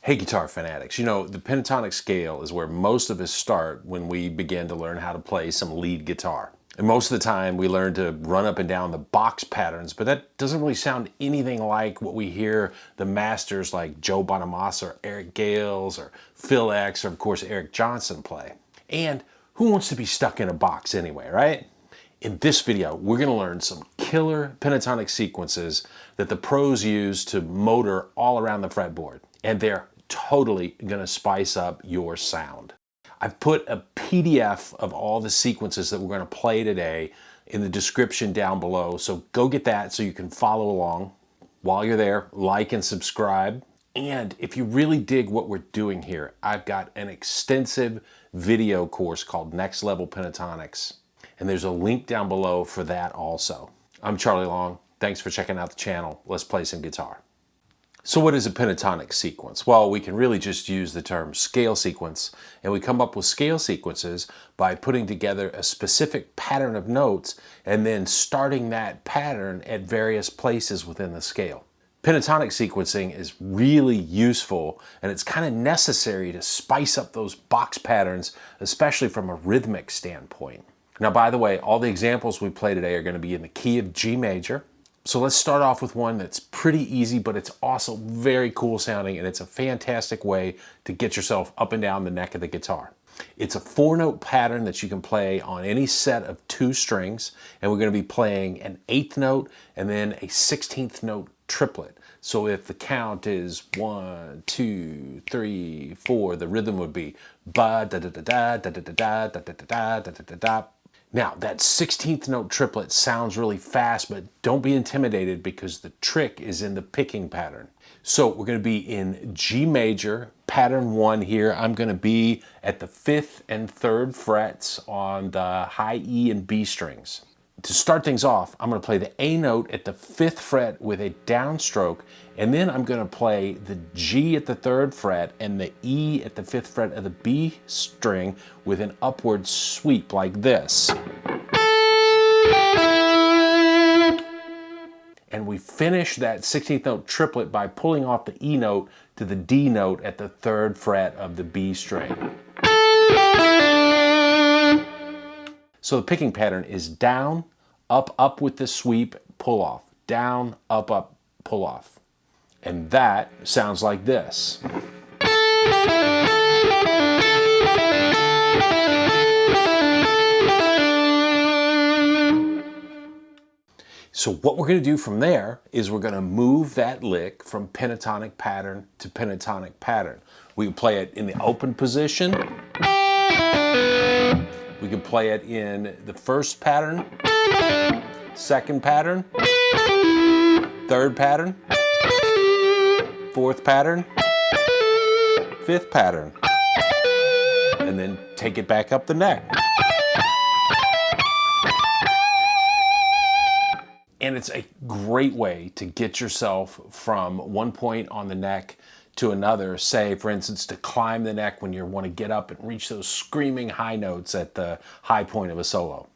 Hey guitar fanatics, you know, the pentatonic scale is where most of us start when we begin to learn how to play some lead guitar. And most of the time we learn to run up and down the box patterns, but that doesn't really sound anything like what we hear the masters like Joe Bonamassa or Eric Gales or Phil X or of course Eric Johnson play. And who wants to be stuck in a box anyway, right? In this video, we're going to learn some killer pentatonic sequences that the pros use to motor all around the fretboard. And they're totally going to spice up your sound. I've put a PDF of all the sequences that we're going to play today in the description down below. So go get that so you can follow along. While you're there, like and subscribe. And if you really dig what we're doing here, I've got an extensive video course called Next Level Pentatonics. And there's a link down below for that also. I'm Charlie Long. Thanks for checking out the channel. Let's play some guitar. So what is a pentatonic sequence? Well, we can really just use the term scale sequence, and we come up with scale sequences by putting together a specific pattern of notes and then starting that pattern at various places within the scale. Pentatonic sequencing is really useful, and it's kind of necessary to spice up those box patterns, especially from a rhythmic standpoint. Now, by the way, all the examples we play today are going to be in the key of G major. So let's start off with one that's pretty easy, but it's also very cool sounding, and it's a fantastic way to get yourself up and down the neck of the guitar. It's a 4-note pattern that you can play on any set of 2 strings, and we're going to be playing an 8th note and then a 16th note triplet. So if the count is 1, 2, 3, 4, the rhythm would be ba da da da da da da da da da da da da da da. Now, that 16th note triplet sounds really fast, but don't be intimidated because the trick is in the picking pattern. So we're going to be in G major, pattern 1 here. I'm going to be at the 5th and 3rd frets on the high E and B strings. To start things off, I'm going to play the A note at the 5th fret with a downstroke, and then I'm going to play the G at the 3rd fret and the E at the 5th fret of the B string with an upward sweep like this. And we finish that 16th note triplet by pulling off the E note to the D note at the 3rd fret of the B string. So the picking pattern is down, up, up with the sweep, pull off. Down, up, pull off. And that sounds like this. So what we're going to do from there is we're going to move that lick from pentatonic pattern to pentatonic pattern. We can play it in the open position. We can play it in the first pattern, second pattern, third pattern, fourth pattern, fifth pattern, and then take it back up the neck. And it's a great way to get yourself from one point on the neck to another, say for instance to climb the neck when you want to get up and reach those screaming high notes at the high point of a solo.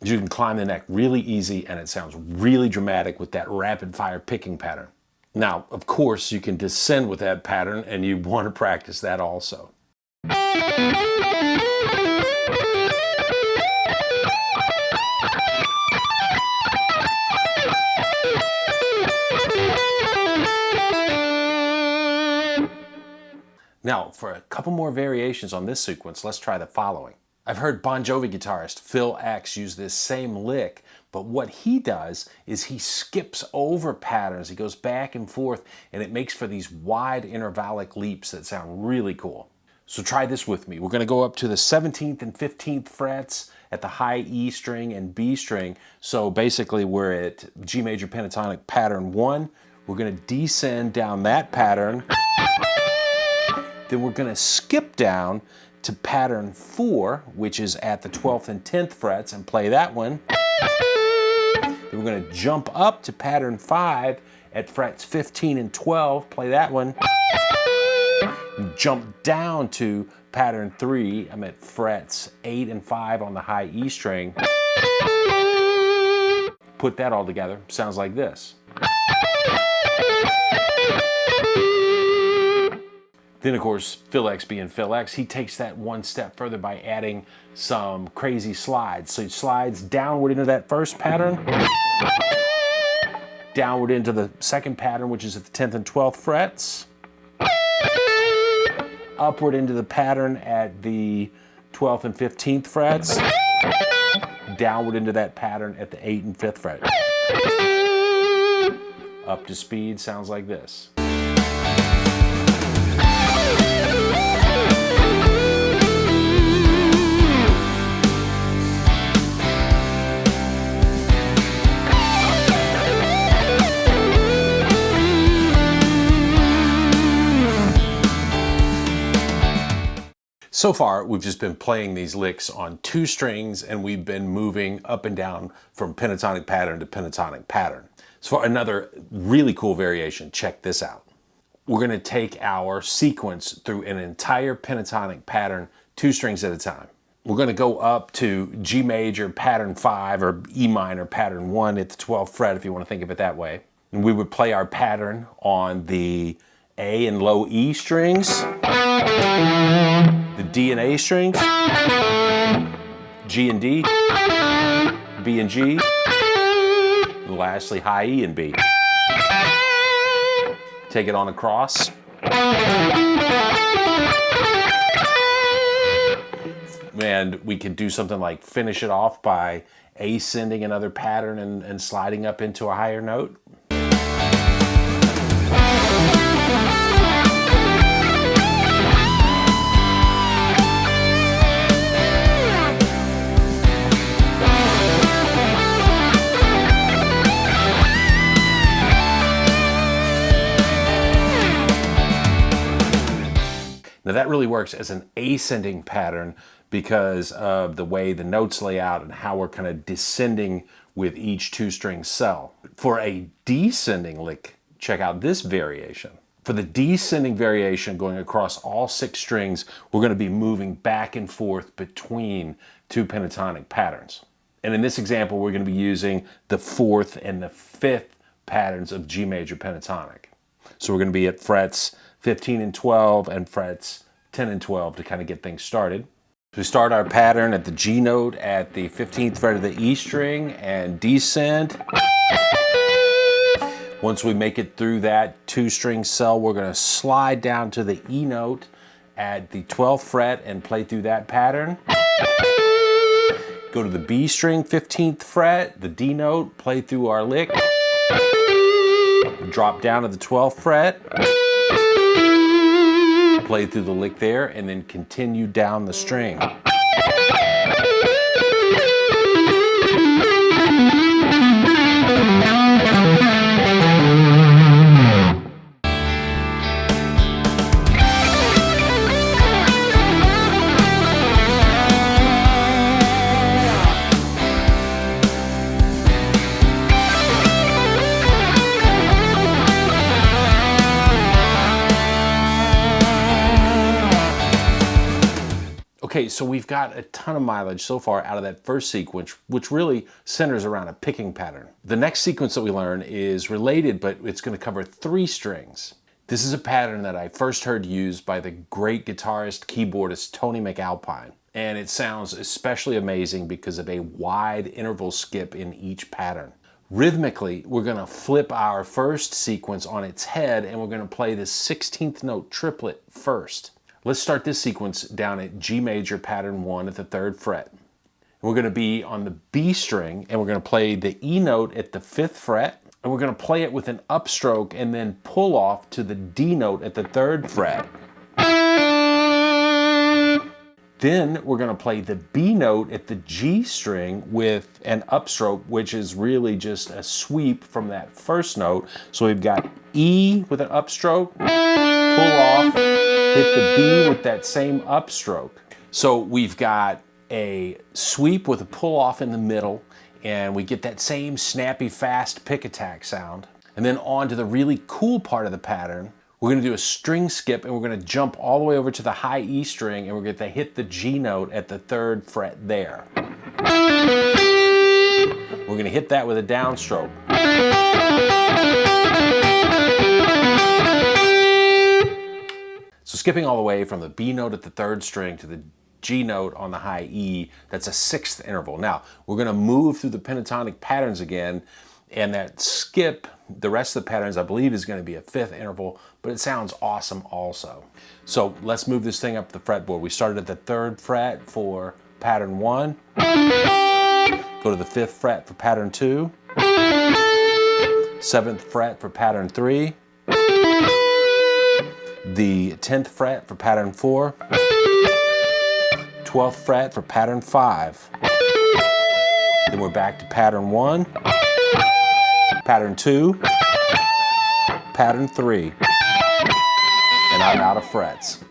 You can climb the neck really easy, and it sounds really dramatic with that rapid fire picking pattern. Now, of course, you can descend with that pattern, and you want to practice that also. Now, for a couple more variations on this sequence, let's try the following. I've heard Bon Jovi guitarist Phil X use this same lick, but what he does is he skips over patterns. He goes back and forth, and it makes for these wide intervallic leaps that sound really cool. So try this with me. We're going to go up to the 17th and 15th frets at the high E string and B string. So basically we're at G major pentatonic pattern 1. We're going to descend down that pattern. Then we're going to skip down to pattern 4, which is at the 12th and 10th frets, and play that one. Then we're going to jump up to pattern 5 at frets 15 and 12, play that one. Jump down to pattern 3. I'm at frets 8 and 5 on the high E string. Put that all together, sounds like this. Then of course, Phil X being Phil X, he takes that one step further by adding some crazy slides. So he slides downward into that first pattern, downward into the second pattern, which is at the 10th and 12th frets, upward into the pattern at the 12th and 15th frets, downward into that pattern at the 8th and 5th fret. Up to speed, sounds like this. So far, we've just been playing these licks on 2 strings, and we've been moving up and down from pentatonic pattern to pentatonic pattern. So for another really cool variation, check this out. We're gonna take our sequence through an entire pentatonic pattern, 2 strings at a time. We're gonna go up to G major pattern 5 or E minor pattern 1 at the 12th fret, if you wanna think of it that way. And we would play our pattern on the A and low E strings, the D and A strings, G and D, B and G, and lastly high E and B. Take it on across. And we could do something like finish it off by ascending another pattern and sliding up into a higher note. Now that really works as an ascending pattern because of the way the notes lay out and how we're kind of descending with each 2-string cell. For a descending lick, check out this variation. For the descending variation going across all 6 strings, we're going to be moving back and forth between 2 pentatonic patterns. And in this example, we're going to be using the 4th and the 5th patterns of G major pentatonic. So we're going to be at frets 15 and 12 and frets 10 and 12 to kind of get things started. We start our pattern at the G note at the 15th fret of the E string and descend. Once we make it through that 2-string cell, we're going to slide down to the E note at the 12th fret and play through that pattern. Go to the B string, 15th fret, the D note, play through our lick. Drop down to the 12th fret. Play through the lick there, and then continue down the string. Okay, so we've got a ton of mileage so far out of that first sequence, which really centers around a picking pattern. The next sequence that we learn is related, but it's going to cover 3 strings. This is a pattern that I first heard used by the great guitarist, keyboardist Tony MacAlpine. And it sounds especially amazing because of a wide interval skip in each pattern. Rhythmically, we're going to flip our first sequence on its head and we're going to play the 16th note triplet first. Let's start this sequence down at G major pattern 1 at the 3rd fret. We're going to be on the B string and we're going to play the E note at the 5th fret, and we're going to play it with an upstroke and then pull off to the D note at the 3rd fret. Then we're going to play the B note at the G string with an upstroke, which is really just a sweep from that first note. So we've got E with an upstroke, pull off, hit the B with that same upstroke. So we've got a sweep with a pull off in the middle, and we get that same snappy, fast pick attack sound. And then on to the really cool part of the pattern, We're going to do a string skip, and we're going to jump all the way over to the high E string, and we're going to hit the G note at the 3rd fret there. We're going to hit that with a downstroke. So skipping all the way from the B note at the 3rd string to the G note on the high E, that's a 6th interval. Now, we're going to move through the pentatonic patterns again, and that skip, the rest of the patterns, I believe, is going to be a 5th interval, but it sounds awesome also. So let's move this thing up the fretboard. We started at the 3rd fret for pattern 1, go to the 5th fret for pattern 2, 7th fret for pattern 3, the 10th fret for pattern 4, 12th fret for pattern 5. Then we're back to pattern 1, pattern 2, pattern 3, and I'm out of frets.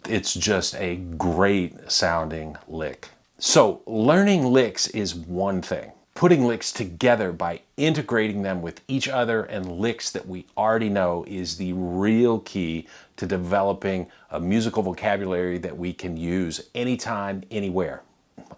It's just a great sounding lick. So learning licks is one thing. Putting licks together by integrating them with each other and licks that we already know is the real key to developing a musical vocabulary that we can use anytime, anywhere.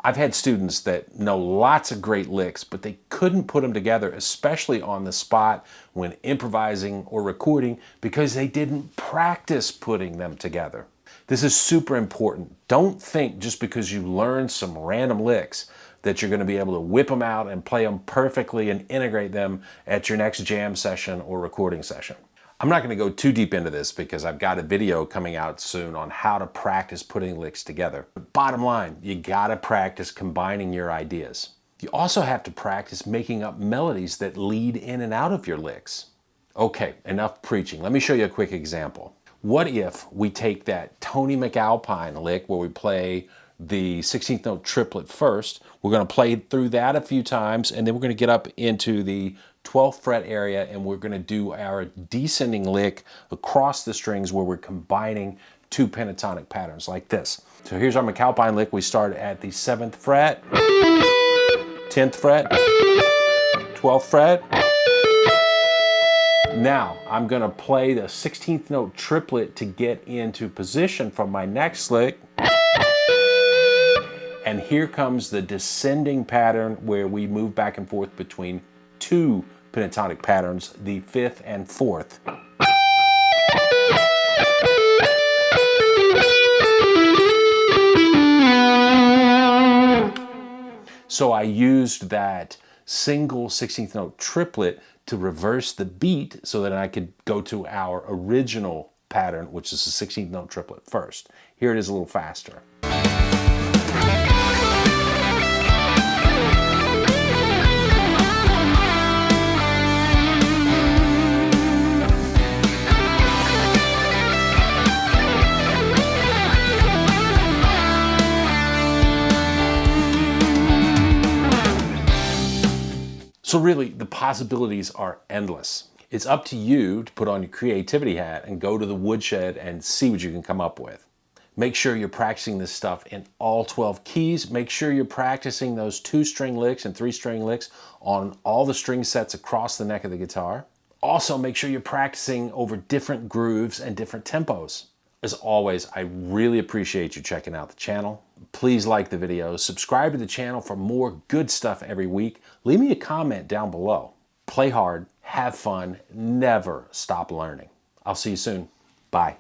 I've had students that know lots of great licks, but they couldn't put them together, especially on the spot when improvising or recording, because they didn't practice putting them together. This is super important. Don't think just because you learn some random licks that you're going to be able to whip them out and play them perfectly and integrate them at your next jam session or recording session. I'm not going to go too deep into this because I've got a video coming out soon on how to practice putting licks together. But bottom line, you got to practice combining your ideas. You also have to practice making up melodies that lead in and out of your licks. Okay, enough preaching. Let me show you a quick example. What if we take that Tony MacAlpine lick where we play the 16th note triplet first, we're going to play through that a few times, and then we're going to get up into the 12th fret area, and we're going to do our descending lick across the strings where we're combining 2 pentatonic patterns like this. So here's our MacAlpine lick. We start at the 7th fret, 10th fret, 12th fret. Now, I'm going to play the 16th note triplet to get into position from my next lick. And here comes the descending pattern where we move back and forth between 2 pentatonic patterns, the 5th and 4th. So I used that single 16th note triplet to reverse the beat so that I could go to our original pattern, which is the 16th note triplet first. Here it is a little faster. So really, the possibilities are endless. It's up to you to put on your creativity hat and go to the woodshed and see what you can come up with. Make sure you're practicing this stuff in all 12 keys. Make sure you're practicing those 2-string licks and 3-string licks on all the string sets across the neck of the guitar. Also, make sure you're practicing over different grooves and different tempos. As always, I really appreciate you checking out the channel. Please like the video, subscribe to the channel for more good stuff every week. Leave me a comment down below. Play hard, have fun, never stop learning. I'll see you soon. Bye.